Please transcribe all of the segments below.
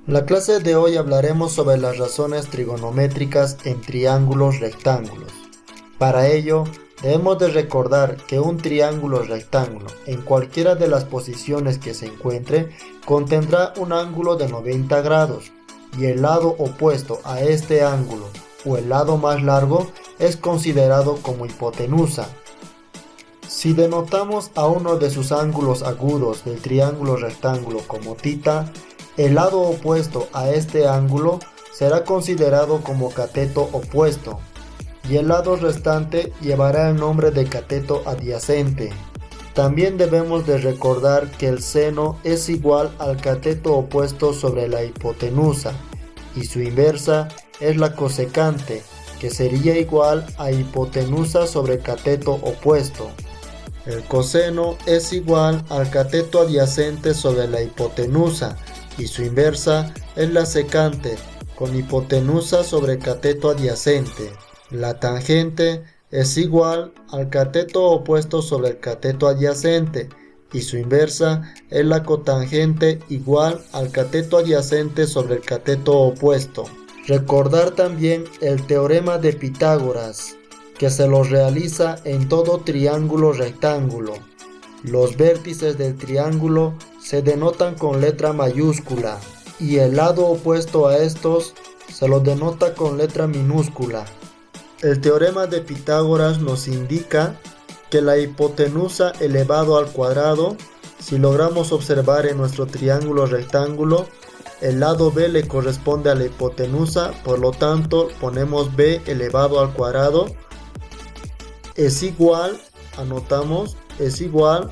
En la clase de hoy hablaremos sobre las razones trigonométricas en triángulos rectángulos. Para ello, debemos de recordar que un triángulo rectángulo, en cualquiera de las posiciones que se encuentre, contendrá un ángulo de 90 grados, y el lado opuesto a este ángulo, o el lado más largo, es considerado como hipotenusa. Si denotamos a uno de sus ángulos agudos del triángulo rectángulo como θ, el lado opuesto a este ángulo será considerado como cateto opuesto, y el lado restante llevará el nombre de cateto adyacente. También debemos de recordar que el seno es igual al cateto opuesto sobre la hipotenusa, y su inversa es la cosecante, que sería igual a hipotenusa sobre cateto opuesto. El coseno es igual al cateto adyacente sobre la hipotenusa, y su inversa es la secante, con hipotenusa sobre cateto adyacente. La tangente es igual al cateto opuesto sobre el cateto adyacente, y su inversa es la cotangente igual al cateto adyacente sobre el cateto opuesto. Recordar también el teorema de Pitágoras, que se lo realiza en todo triángulo rectángulo. Los vértices del triángulo se denotan con letra mayúscula y el lado opuesto a estos se lo denota con letra minúscula. El teorema de Pitágoras nos indica que la hipotenusa elevado al cuadrado, si logramos observar en nuestro triángulo rectángulo, el lado B le corresponde a la hipotenusa, por lo tanto ponemos B elevado al cuadrado, es igual, anotamos, es igual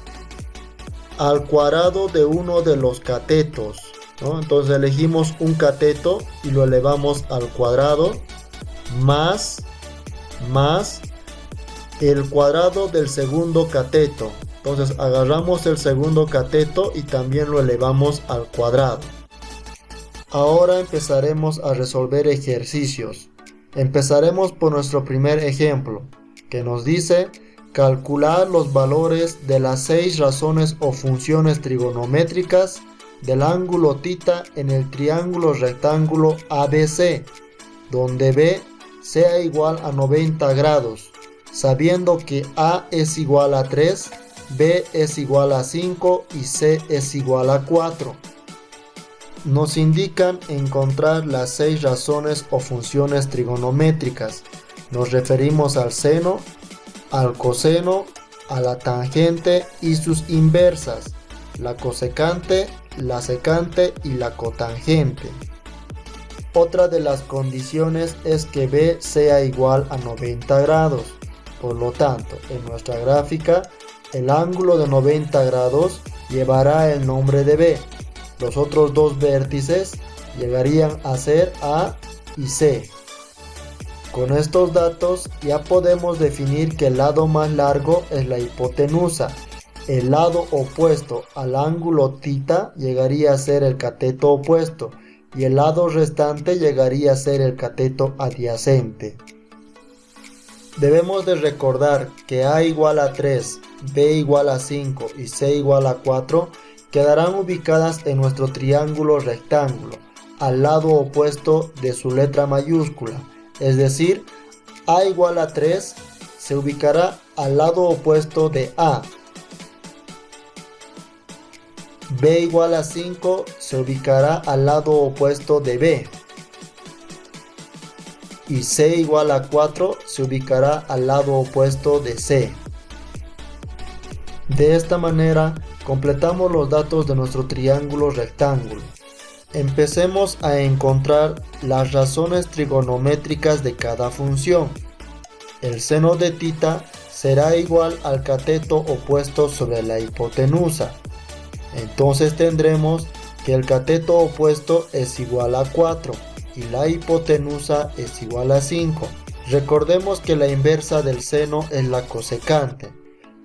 al cuadrado de uno de los catetos, ¿no? Entonces elegimos un cateto y lo elevamos al cuadrado, más el cuadrado del segundo cateto. Entonces agarramos el segundo cateto y también lo elevamos al cuadrado. Ahora empezaremos a resolver ejercicios. Empezaremos por nuestro primer ejemplo, que nos dice calcular los valores de las 6 razones o funciones trigonométricas del ángulo θ en el triángulo rectángulo ABC, donde B sea igual a 90 grados, sabiendo que A es igual a 3, B es igual a 5 y C es igual a 4. Nos indican encontrar las 6 razones o funciones trigonométricas. Nos referimos al seno, al coseno, a la tangente y sus inversas, la cosecante, la secante y la cotangente. Otra de las condiciones es que B sea igual a 90 grados. Por lo tanto, en nuestra gráfica, el ángulo de 90 grados llevará el nombre de B. Los otros dos vértices llegarían a ser A y C. Con estos datos ya podemos definir que el lado más largo es la hipotenusa. El lado opuesto al ángulo θ llegaría a ser el cateto opuesto y el lado restante llegaría a ser el cateto adyacente. Debemos de recordar que A igual a 3, B igual a 5 y C igual a 4 quedarán ubicadas en nuestro triángulo rectángulo, al lado opuesto de su letra mayúscula. Es decir, A igual a 3 se ubicará al lado opuesto de A. B igual a 5 se ubicará al lado opuesto de B. Y C igual a 4 se ubicará al lado opuesto de C. De esta manera completamos los datos de nuestro triángulo rectángulo. Empecemos a encontrar las razones trigonométricas de cada función. El seno de θ será igual al cateto opuesto sobre la hipotenusa. Entonces tendremos que el cateto opuesto es igual a 4 y la hipotenusa es igual a 5. Recordemos que la inversa del seno es la cosecante,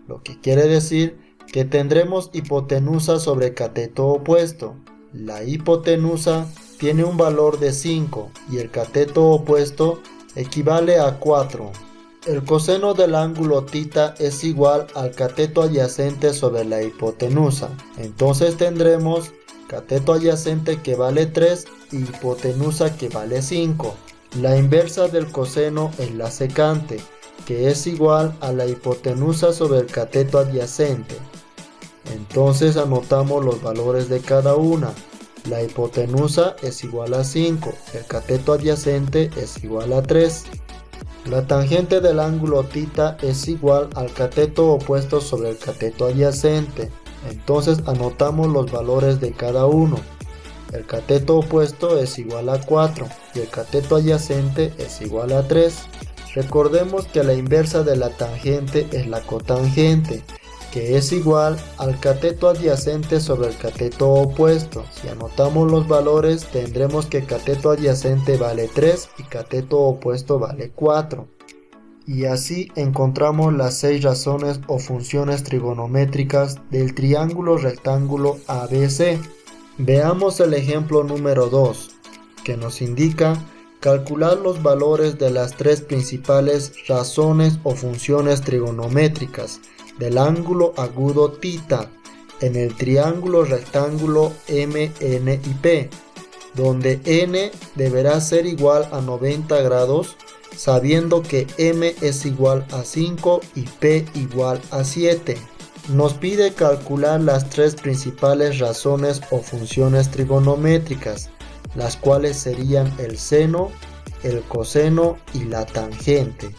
lo que quiere decir que tendremos hipotenusa sobre cateto opuesto. La hipotenusa tiene un valor de 5 y el cateto opuesto equivale a 4. El coseno del ángulo θ es igual al cateto adyacente sobre la hipotenusa. Entonces tendremos cateto adyacente que vale 3 y hipotenusa que vale 5. La inversa del coseno es la secante, que es igual a la hipotenusa sobre el cateto adyacente. Entonces anotamos los valores de cada una. La hipotenusa es igual a 5, el cateto adyacente es igual a 3. La tangente del ángulo θ es igual al cateto opuesto sobre el cateto adyacente. Entonces anotamos los valores de cada uno. El cateto opuesto es igual a 4 y el cateto adyacente es igual a 3. Recordemos que la inversa de la tangente es la cotangente, que es igual al cateto adyacente sobre el cateto opuesto. Si anotamos los valores, tendremos que cateto adyacente vale 3 y cateto opuesto vale 4. Y así encontramos las 6 razones o funciones trigonométricas del triángulo rectángulo ABC. Veamos el ejemplo número 2, que nos indica calcular los valores de las 3 principales razones o funciones trigonométricas del ángulo agudo θ en el triángulo rectángulo MN y P, donde n deberá ser igual a 90 grados, sabiendo que m es igual a 5 y p igual a 7. Nos pide calcular las 3 principales razones o funciones trigonométricas, las cuales serían el seno, el coseno y la tangente.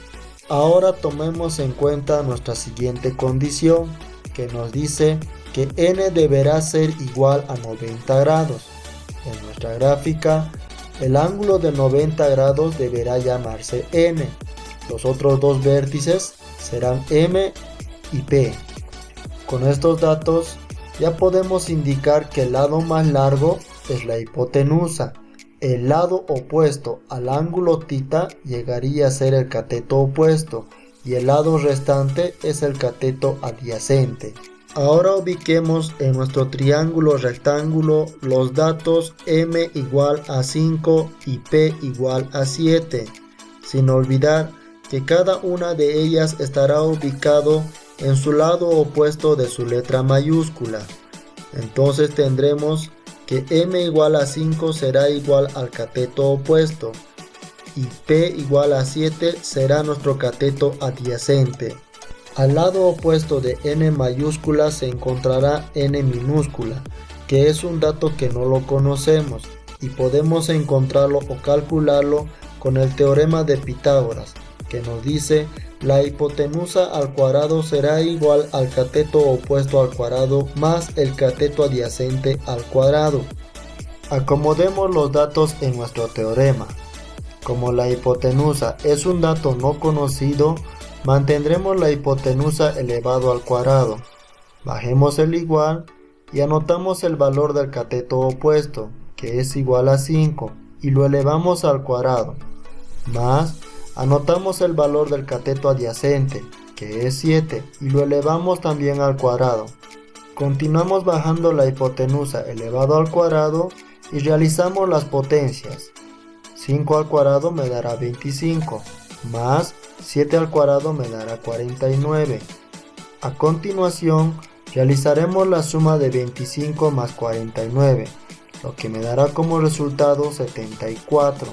Ahora tomemos en cuenta nuestra siguiente condición, que nos dice que n deberá ser igual a 90 grados. En nuestra gráfica, el ángulo de 90 grados deberá llamarse n. Los otros dos vértices serán m y p. Con estos datos ya podemos indicar que el lado más largo es la hipotenusa. El lado opuesto al ángulo θ llegaría a ser el cateto opuesto y el lado restante es el cateto adyacente. Ahora ubiquemos en nuestro triángulo rectángulo los datos m igual a 5 y p igual a 7, sin olvidar que cada una de ellas estará ubicado en su lado opuesto de su letra mayúscula. Entonces tendremos que m igual a 5 será igual al cateto opuesto y p igual a 7 será nuestro cateto adyacente. Al lado opuesto de n mayúscula se encontrará n minúscula, que es un dato que no lo conocemos y podemos encontrarlo o calcularlo con el teorema de Pitágoras, que nos dice la hipotenusa al cuadrado será igual al cateto opuesto al cuadrado más el cateto adyacente al cuadrado. Acomodemos los datos en nuestro teorema. Como la hipotenusa es un dato no conocido, mantendremos la hipotenusa elevado al cuadrado. Bajemos el igual y anotamos el valor del cateto opuesto, que es igual a 5, y lo elevamos al cuadrado. Más, anotamos el valor del cateto adyacente, que es 7, y lo elevamos también al cuadrado. Continuamos bajando la hipotenusa elevado al cuadrado y realizamos las potencias. 5 al cuadrado me dará 25, más 7 al cuadrado me dará 49. A continuación, realizaremos la suma de 25 más 49, lo que me dará como resultado 74.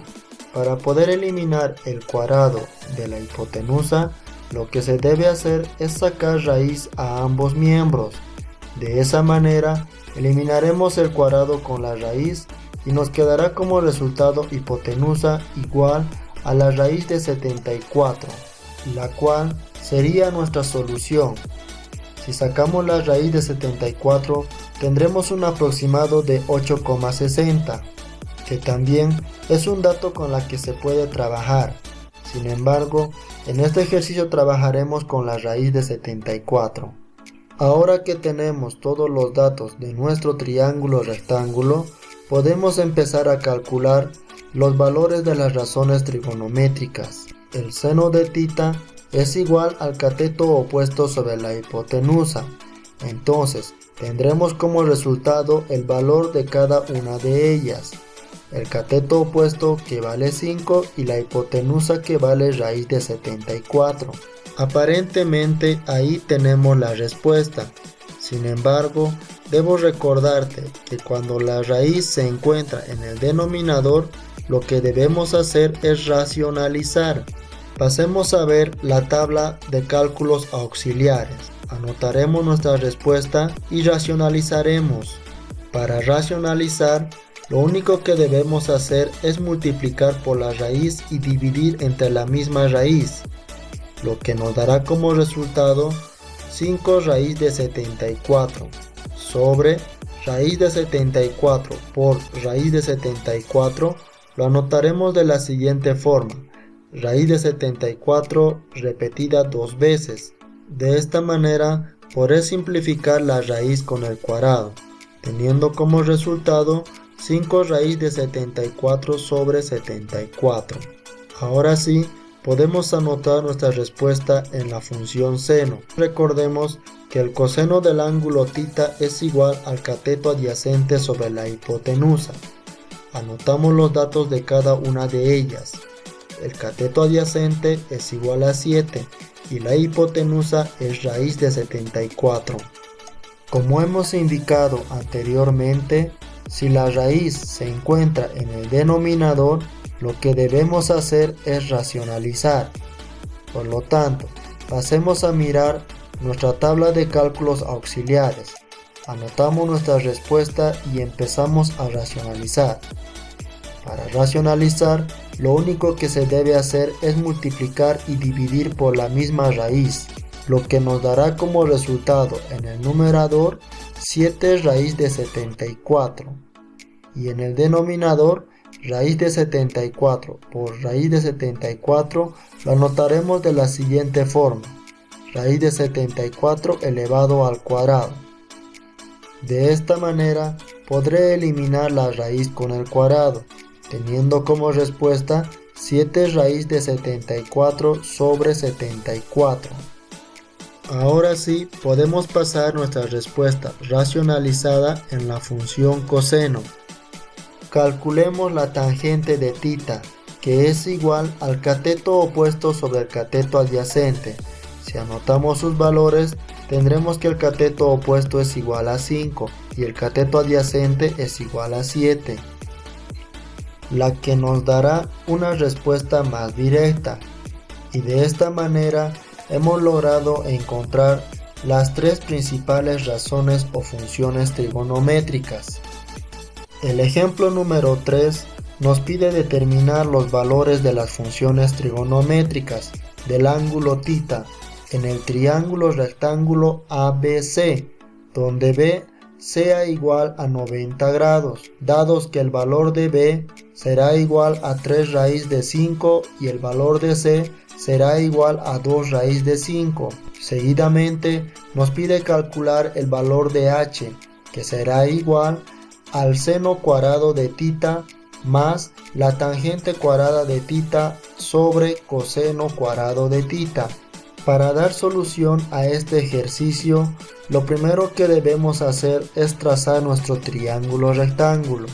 Para poder eliminar el cuadrado de la hipotenusa, lo que se debe hacer es sacar raíz a ambos miembros. De esa manera, eliminaremos el cuadrado con la raíz y nos quedará como resultado hipotenusa igual a la raíz de 74, la cual sería nuestra solución. Si sacamos la raíz de 74, tendremos un aproximado de 8,60, que también es un dato con la que se puede trabajar. Sin embargo, en este ejercicio trabajaremos con la raíz de 74. Ahora que tenemos todos los datos de nuestro triángulo rectángulo, podemos empezar a calcular los valores de las razones trigonométricas. El seno de θ es igual al cateto opuesto sobre la hipotenusa. Entonces, tendremos como resultado el valor de cada una de ellas. El cateto opuesto que vale 5 y la hipotenusa que vale raíz de 74. Aparentemente ahí tenemos la respuesta. Sin embargo, debo recordarte que cuando la raíz se encuentra en el denominador, lo que debemos hacer es racionalizar. Pasemos a ver la tabla de cálculos auxiliares. Anotaremos nuestra respuesta y racionalizaremos. Para racionalizar, lo único que debemos hacer es multiplicar por la raíz y dividir entre la misma raíz, lo que nos dará como resultado 5 raíz de 74 sobre raíz de 74 por raíz de 74. Lo anotaremos de la siguiente forma: raíz de 74 repetida 2 veces. De esta manera podré simplificar la raíz con el cuadrado, teniendo como resultado 5 raíz de 74 sobre 74. Ahora sí, podemos anotar nuestra respuesta en la función seno. Recordemos que el coseno del ángulo θ es igual al cateto adyacente sobre la hipotenusa. Anotamos los datos de cada una de ellas. El cateto adyacente es igual a 7 y la hipotenusa es raíz de 74. Como hemos indicado anteriormente, si la raíz se encuentra en el denominador, lo que debemos hacer es racionalizar. Por lo tanto, pasemos a mirar nuestra tabla de cálculos auxiliares. Anotamos nuestra respuesta y empezamos a racionalizar. Para racionalizar, lo único que se debe hacer es multiplicar y dividir por la misma raíz, lo que nos dará como resultado en el numerador 7 raíz de 74 y en el denominador raíz de 74 por raíz de 74 lo anotaremos de la siguiente forma: raíz de 74 elevado al cuadrado. De esta manera podré eliminar la raíz con el cuadrado, teniendo como respuesta 7 raíz de 74 sobre 74. Ahora sí, podemos pasar nuestra respuesta racionalizada en la función coseno. Calculemos la tangente de θ, que es igual al cateto opuesto sobre el cateto adyacente. Si anotamos sus valores, tendremos que el cateto opuesto es igual a 5 y el cateto adyacente es igual a 7, la que nos dará una respuesta más directa. Y de esta manera hemos logrado encontrar las tres principales razones o funciones trigonométricas. El ejemplo número 3 nos pide determinar los valores de las funciones trigonométricas del ángulo θ en el triángulo rectángulo ABC, donde B sea igual a 90 grados, dados que el valor de B será igual a 3 raíz de 5 y el valor de C será igual a 2 raíz de 5. Seguidamente nos pide calcular el valor de H, que será igual al seno cuadrado de θ más la tangente cuadrada de θ sobre coseno cuadrado de θ. Para dar solución a este ejercicio, lo primero que debemos hacer es trazar nuestro triángulo rectángulo.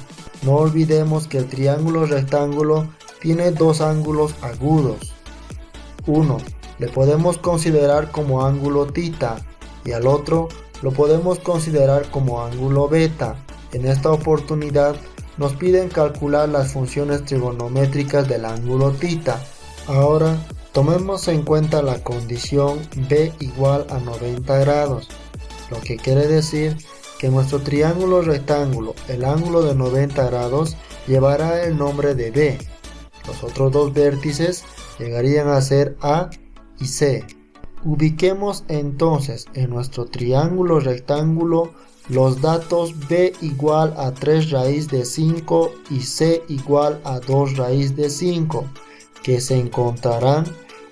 No olvidemos que el triángulo rectángulo tiene dos ángulos agudos. Uno le podemos considerar como ángulo θ y al otro lo podemos considerar como ángulo beta. En esta oportunidad nos piden calcular las funciones trigonométricas del ángulo θ. Ahora tomemos en cuenta la condición B igual a 90 grados, lo que quiere decir que nuestro triángulo rectángulo, el ángulo de 90 grados, llevará el nombre de B. Los otros dos vértices llegarían a ser A y C. Ubiquemos entonces en nuestro triángulo rectángulo los datos B igual a 3 raíz de 5 y C igual a 2 raíz de 5, que se encontrarán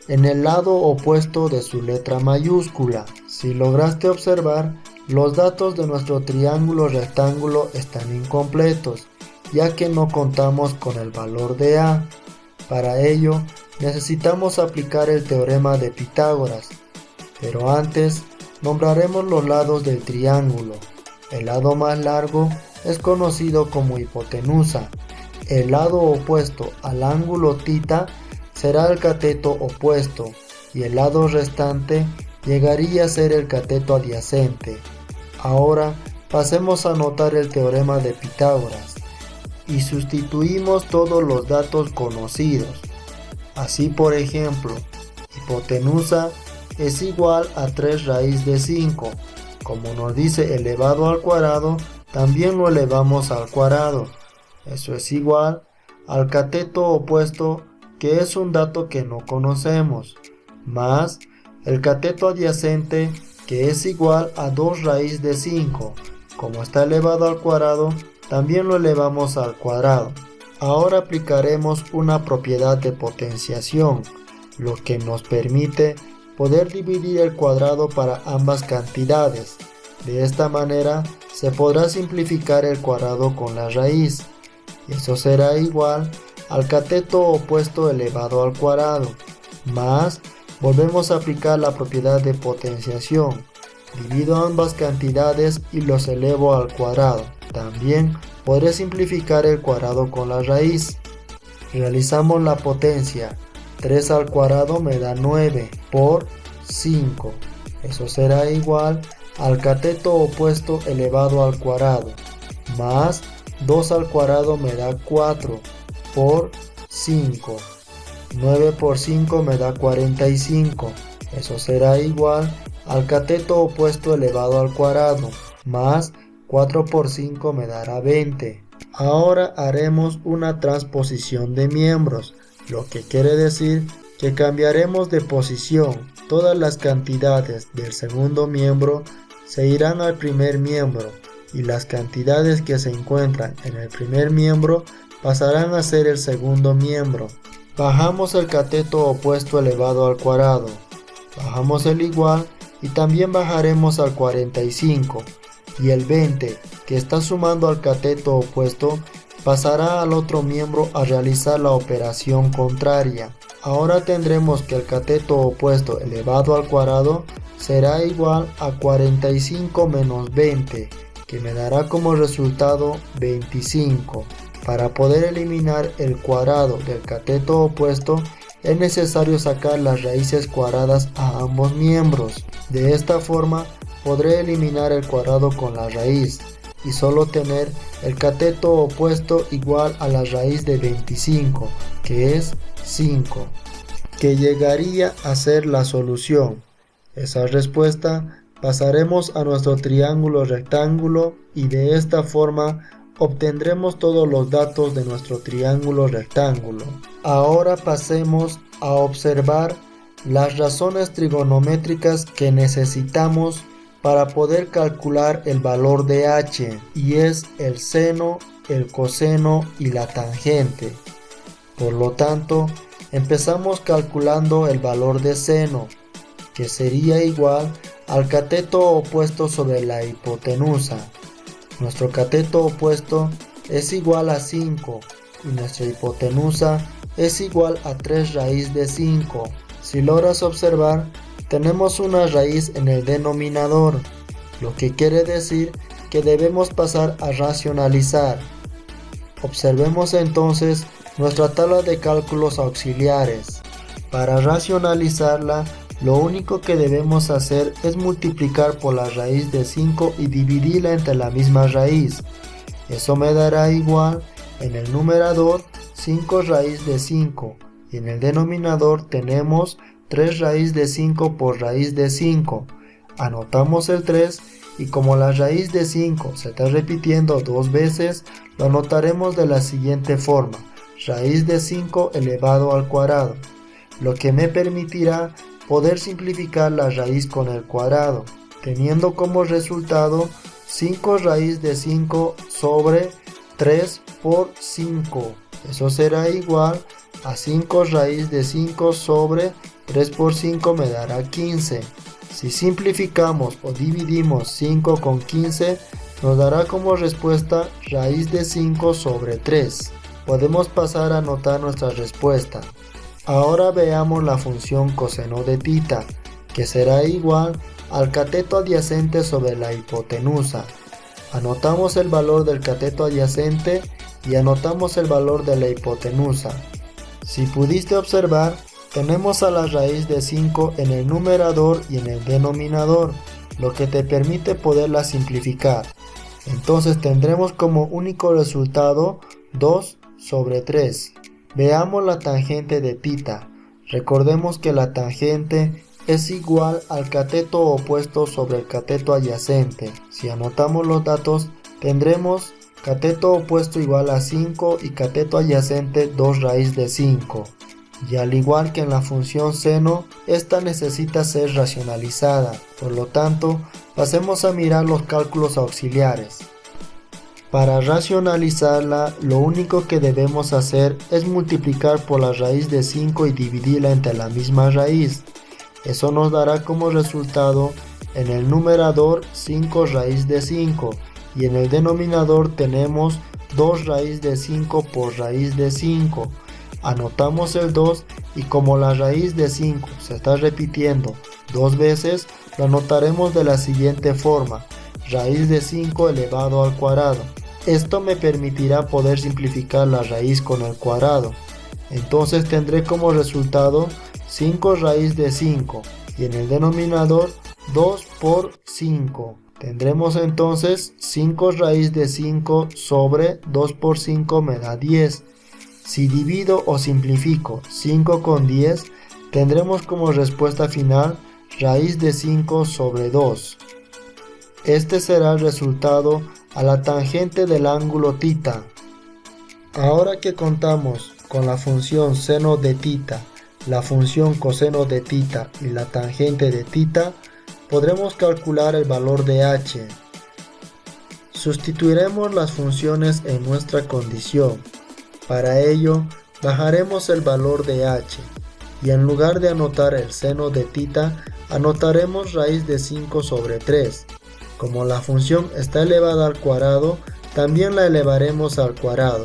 en el lado opuesto de su letra mayúscula. Si lograste observar, los datos de nuestro triángulo rectángulo están incompletos, ya que no contamos con el valor de A. Para ello, necesitamos aplicar el teorema de Pitágoras, pero antes nombraremos los lados del triángulo. El lado más largo es conocido como hipotenusa. El lado opuesto al ángulo θ será el cateto opuesto y el lado restante llegaría a ser el cateto adyacente. Ahora pasemos a anotar el teorema de Pitágoras y sustituimos todos los datos conocidos. Así, por ejemplo, hipotenusa es igual a 3 raíz de 5. Como nos dice elevado al cuadrado, también lo elevamos al cuadrado. Eso es igual al cateto opuesto, que es un dato que no conocemos, más el cateto adyacente, que es igual a 2 raíz de 5. Como está elevado al cuadrado, también lo elevamos al cuadrado. Ahora aplicaremos una propiedad de potenciación, lo que nos permite poder dividir el cuadrado para ambas cantidades. De esta manera se podrá simplificar el cuadrado con la raíz. Eso será igual al cateto opuesto elevado al cuadrado, más volvemos a aplicar la propiedad de potenciación. Divido ambas cantidades y los elevo al cuadrado. También podré simplificar el cuadrado con la raíz. Realizamos la potencia. 3 al cuadrado me da 9 por 5. Eso será igual al cateto opuesto elevado al cuadrado, más 2 al cuadrado me da 4 por 5. 9 por 5 me da 45. Eso será igual al cateto opuesto elevado al cuadrado, más 4 por 5 me dará 20. Ahora haremos una transposición de miembros, lo que quiere decir que cambiaremos de posición. Todas las cantidades del segundo miembro se irán al primer miembro y las cantidades que se encuentran en el primer miembro pasarán a ser el segundo miembro. Bajamos el cateto opuesto elevado al cuadrado, bajamos el igual y también bajaremos al 45, y el 20 que está sumando al cateto opuesto pasará al otro miembro a realizar la operación contraria. Ahora tendremos que el cateto opuesto elevado al cuadrado será igual a 45 menos 20, que me dará como resultado 25. Para poder eliminar el cuadrado del cateto opuesto es necesario sacar las raíces cuadradas a ambos miembros. De esta forma podré eliminar el cuadrado con la raíz y solo tener el cateto opuesto igual a la raíz de 25, que es 5, que llegaría a ser la solución. Esa respuesta pasaremos a nuestro triángulo rectángulo y de esta forma obtendremos todos los datos de nuestro triángulo rectángulo. Ahora pasemos a observar las razones trigonométricas que necesitamos para poder calcular el valor de h, y es el seno, el coseno y la tangente. Por lo tanto, empezamos calculando el valor de seno, que sería igual al cateto opuesto sobre la hipotenusa. Nuestro cateto opuesto es igual a 5 y nuestra hipotenusa es igual a 3 raíz de 5. Si logras observar, tenemos una raíz en el denominador, lo que quiere decir que debemos pasar a racionalizar. Observemos entonces nuestra tabla de cálculos auxiliares. Para racionalizarla, lo único que debemos hacer es multiplicar por la raíz de 5 y dividirla entre la misma raíz. Eso me dará igual en el numerador 5 raíz de 5 y en el denominador tenemos 3 raíz de 5 por raíz de 5. Anotamos el 3 y como la raíz de 5 se está repitiendo dos veces, lo anotaremos de la siguiente forma: raíz de 5 elevado al cuadrado, lo que me permitirá poder simplificar la raíz con el cuadrado, teniendo como resultado 5 raíz de 5 sobre 3 por 5. Eso será igual a 5 raíz de 5 sobre 3 por 5 me dará 15. Si simplificamos o dividimos 5 con 15, nos dará como respuesta raíz de 5 sobre 3. Podemos pasar a anotar nuestra respuesta. Ahora veamos la función coseno de tita, que será igual al cateto adyacente sobre la hipotenusa. Anotamos el valor del cateto adyacente y anotamos el valor de la hipotenusa. Si pudiste observar, tenemos a la raíz de 5 en el numerador y en el denominador, lo que te permite poderla simplificar. Entonces tendremos como único resultado 2 sobre 3. Veamos la tangente de θ. Recordemos que la tangente es igual al cateto opuesto sobre el cateto adyacente. Si anotamos los datos, tendremos cateto opuesto igual a 5 y cateto adyacente 2 raíz de 5. Y al igual que en la función seno, esta necesita ser racionalizada. Por lo tanto, pasemos a mirar los cálculos auxiliares. Para racionalizarla, lo único que debemos hacer es multiplicar por la raíz de 5 y dividirla entre la misma raíz. Eso nos dará como resultado en el numerador 5 raíz de 5 y en el denominador tenemos 2 raíz de 5 por raíz de 5. Anotamos el 2 y como la raíz de 5 se está repitiendo dos veces, lo anotaremos de la siguiente forma: raíz de 5 elevado al cuadrado. Esto me permitirá poder simplificar la raíz con el cuadrado. Entonces tendré como resultado 5 raíz de 5 y en el denominador 2 por 5. Tendremos entonces 5 raíz de 5 sobre 2 por 5 me da 10. Si divido o simplifico 5 con 10, tendremos como respuesta final raíz de 5 sobre 2. Este será el resultado a la tangente del ángulo θ. Ahora que contamos con la función seno de θ, la función coseno de θ y la tangente de θ, podremos calcular el valor de h. Sustituiremos las funciones en nuestra condición. Para ello, bajaremos el valor de h y en lugar de anotar el seno de θ, anotaremos raíz de 5 sobre 3. Como la función está elevada al cuadrado, también la elevaremos al cuadrado.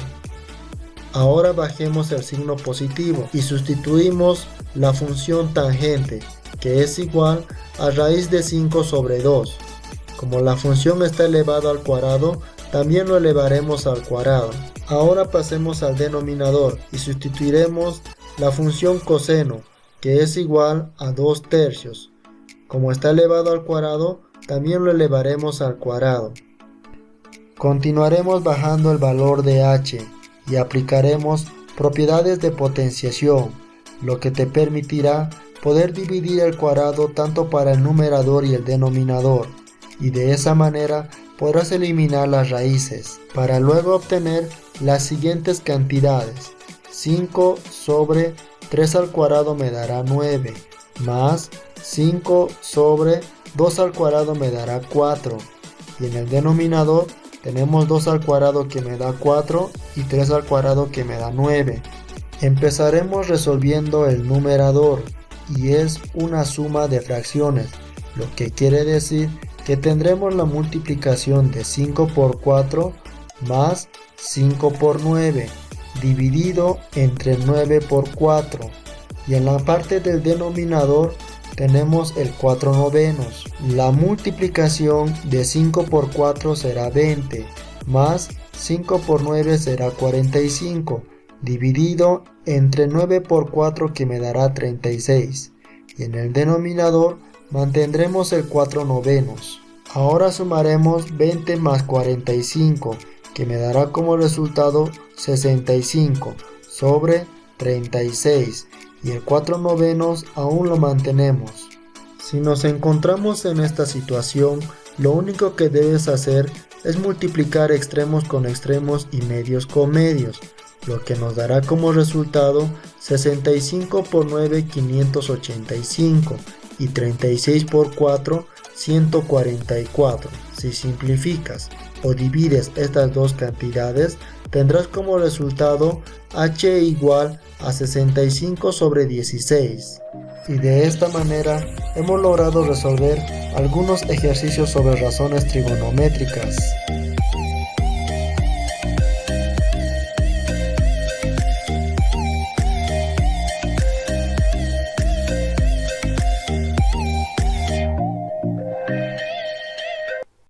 Ahora bajemos el signo positivo y sustituimos la función tangente, que es igual a raíz de 5 sobre 2. Como la función está elevada al cuadrado, también lo elevaremos al cuadrado. Ahora pasemos al denominador y sustituiremos la función coseno, que es igual a 2 tercios. Como está elevado al cuadrado, también lo elevaremos al cuadrado. Continuaremos bajando el valor de h y aplicaremos propiedades de potenciación, lo que te permitirá poder dividir el cuadrado tanto para el numerador y el denominador, y de esa manera podrás eliminar las raíces, para luego obtener las siguientes cantidades. 5 sobre 3 al cuadrado me dará 9, más 5 sobre 2 al cuadrado me dará 4, y en el denominador tenemos 2 al cuadrado que me da 4 y 3 al cuadrado que me da 9. Empezaremos resolviendo el numerador y es una suma de fracciones, lo que quiere decir que tendremos la multiplicación de 5 por 4 más 5 por 9 dividido entre 9 por 4, y en la parte del denominador tenemos el 4 novenos. La multiplicación de 5 por 4 será 20, más 5 por 9 será 45, dividido entre 9 por 4 que me dará 36. Y en el denominador mantendremos el 4 novenos. Ahora sumaremos 20 más 45, que me dará como resultado 65 sobre 36. Y el 4 novenos aún lo mantenemos. Si nos encontramos en esta situación, lo único que debes hacer es multiplicar extremos con extremos y medios con medios, lo que nos dará como resultado 65 por 9, 585, y 36 por 4, 144. Si simplificas o divides estas dos cantidades, tendrás como resultado h igual a 65 sobre 16. Y de esta manera hemos logrado resolver algunos ejercicios sobre razones trigonométricas.